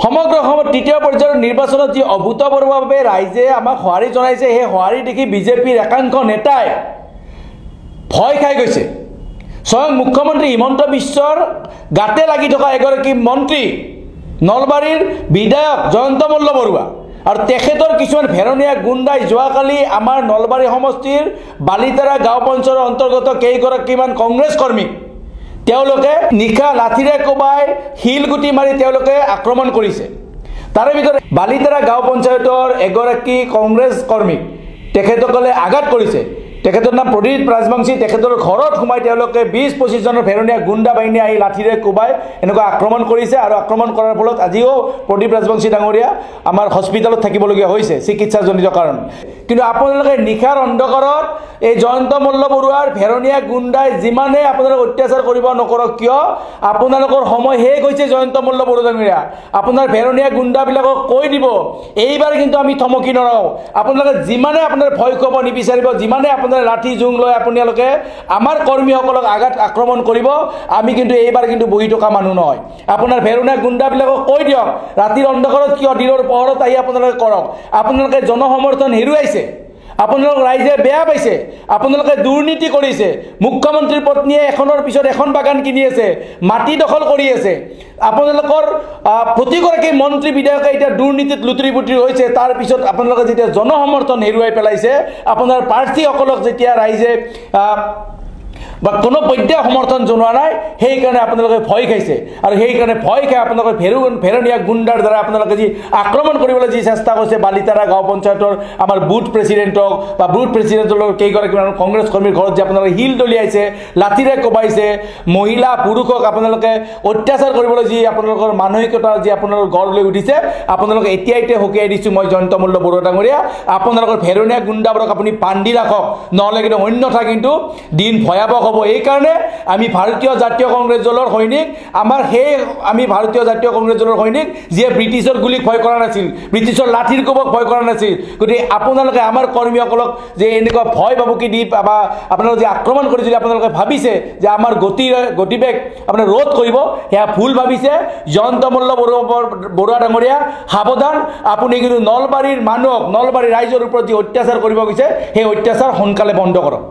সমগ্ৰ অসমত তৃতীয় পৰ্যায়ৰ নিৰ্বাচনত যি অভূতপূৰ্বভাৱে ৰাইজে আমাক সঁহাৰি জনাইছে, সেই সঁহাৰি দেখি বিজেপিৰ একাংশ নেতাই ভয় খাই গৈছে। স্বয়ং মুখ্যমন্ত্ৰী হিমন্ত বিশ্বৰ গাতে লাগি থকা এগৰাকী মন্ত্ৰী নলবাৰীৰ বিধায়ক জয়ন্ত মল্ল বৰুৱা আৰু তেখেতৰ কিছুমান ভেৰণীয়া গুণ্ডাই যোৱাকালি আমাৰ নলবাৰী সমষ্টিৰ বালিতাৰা গাঁও পঞ্চায়তৰ অন্তৰ্গত কেইগৰাকীমান কংগ্ৰেছ কৰ্মীক তেওঁলোকে নিশা লাঠিৰে কোবাই শিলগুটি মাৰি তেওঁলোকে আক্ৰমণ কৰিছে। তাৰে ভিতৰত বালিতাৰা গাঁও পঞ্চায়তৰ এগৰাকী কংগ্ৰেছ কৰ্মীক তেখেতসকলে আঘাত কৰিছে। তেখেতৰ নাম প্ৰদীপ ৰাজবংশী। তেখেতৰ ঘৰত সোমাই তেওঁলোকে ২০-২৫ জনৰ ভেৰণীয়া গুণ্ডা বাহিনী আহি লাঠিৰে কোবাই এনেকুৱা আক্ৰমণ কৰিছে আৰু আক্ৰমণ কৰাৰ ফলত আজিও প্ৰদীপ ৰাজবংশী ডাঙৰীয়া আমাৰ হস্পিটেলত থাকিবলগীয়া হৈছে চিকিৎসাজনিত কাৰণ। কিন্তু আপোনালোকে নিশাৰ অন্ধকাৰত এই জয়ন্ত মল্ল বৰুৱাৰ ভেৰণীয়া গুণ্ডাই যিমানে আপোনালোক অত্যাচাৰ কৰিব নকৰক কিয়, আপোনালোকৰ সময় শেষ হৈছে। জয়ন্ত মল্ল বৰুৱা ডাঙৰীয়া, আপোনাৰ ভেৰণীয়া গুণ্ডাবিলাকক কৈ দিব এইবাৰ কিন্তু আমি থমকি নৰওঁ। আপোনালোকে যিমানে আপোনাৰ ভয় খুৱাব নিবিচাৰিব, যিমানে আপোনাৰ লাঠি জোং লৈ আপোনালোকে আমাৰ কৰ্মীসকলক আক্ৰমণ কৰিব, আমি কিন্তু এইবাৰ কিন্তু বহি থকা মানুহ নহয়। আপোনাৰ ভেৰণীয়া গুণ্ডাবিলাকক কৈ দিয়ক ৰাতিৰ অন্ধকাৰত কিয় দিনৰ পোহৰত আহি আপোনালোকে কৰক। আপোনালোকে জনসমৰ্থন হেৰুৱাইছে, আপোনালোক ৰাইজে বেয়া পাইছে, আপোনালোকে দুৰ্নীতি কৰিছে। মুখ্যমন্ত্ৰীৰ পত্নীয়ে এখনৰ পিছত এখন বাগান কিনি আছে, মাটি দখল কৰি আছে। আপোনালোকৰ প্ৰতিগৰাকী মন্ত্ৰী বিধায়কে এতিয়া দুৰ্নীতিত লুতুৰি পুতুৰি হৈছে। তাৰ পিছত আপোনালোকে যেতিয়া জনসমৰ্থন হেৰুৱাই পেলাইছে, আপোনাৰ প্ৰাৰ্থীসকলক যেতিয়া ৰাইজে বা কোনো পৰ্যায় সমৰ্থন জনোৱা নাই, সেইকাৰণে আপোনালোকে ভয় খাইছে। আৰু সেইকাৰণে ভয় খাই আপোনালোকে ভেৰণীয়া গুণ্ডাৰ দ্বাৰা আপোনালোকে যি আক্ৰমণ কৰিবলৈ যি চেষ্টা কৰিছে বালিতাৰা গাঁও পঞ্চায়তৰ আমাৰ বুথ প্ৰেচিডেণ্টক বা বুথ প্ৰেচিডেণ্টৰ কেইগৰাকীমান কংগ্ৰেছ কৰ্মীৰ ঘৰত যে আপোনালোকে শিল দলিয়াইছে, লাঠিৰে কোবাইছে, মহিলা পুৰুষক আপোনালোকে অত্যাচাৰ কৰিবলৈ যি আপোনালোকৰ মানসিকতা যি আপোনালোকৰ গঢ় লৈ উঠিছে, আপোনালোকে এতিয়া সকীয়াই দিছোঁ মই জয়ন্ত মল্ল বৰুৱা ডাঙৰীয়া। আপোনালোকৰ ভেৰণীয়া গুণ্ডাবোৰক আপুনি বান্ধি ৰাখক, নহ'লে কিন্তু অন্যথা কিন্তু দিন ভয়াৱহ হ'ব। এইকাৰণে আমি ভাৰতীয় জাতীয় কংগ্ৰেছ দলৰ সৈনিক, আমি ভাৰতীয় জাতীয় কংগ্ৰেছ দলৰ সৈনিক যিয়ে ব্ৰিটিছৰ গুলীক ভয় কৰা নাছিল, ব্ৰিটিছৰ লাঠিৰ কোবক ভয় কৰা নাছিল। গতিকে আপোনালোকে আমাৰ কৰ্মীসকলক যে এনেকুৱা ভয় ভাবুকি দি বা আপোনালোকে যে আক্ৰমণ কৰি যদি আপোনালোকে ভাবিছে যে আমাৰ গতিবেগ আপোনাৰ ৰোধ কৰিব, সেয়া ভুল ভাবিছে। জয়ন্ত মল্ল বৰুৱা ডাঙৰীয়া সাৱধান, আপুনি কিন্তু নলবাৰীৰ মানুহক, নলবাৰীৰ ৰাইজৰ ওপৰত যি অত্যাচাৰ কৰিব গৈছে, সেই অত্যাচাৰ সোনকালে বন্ধ কৰক।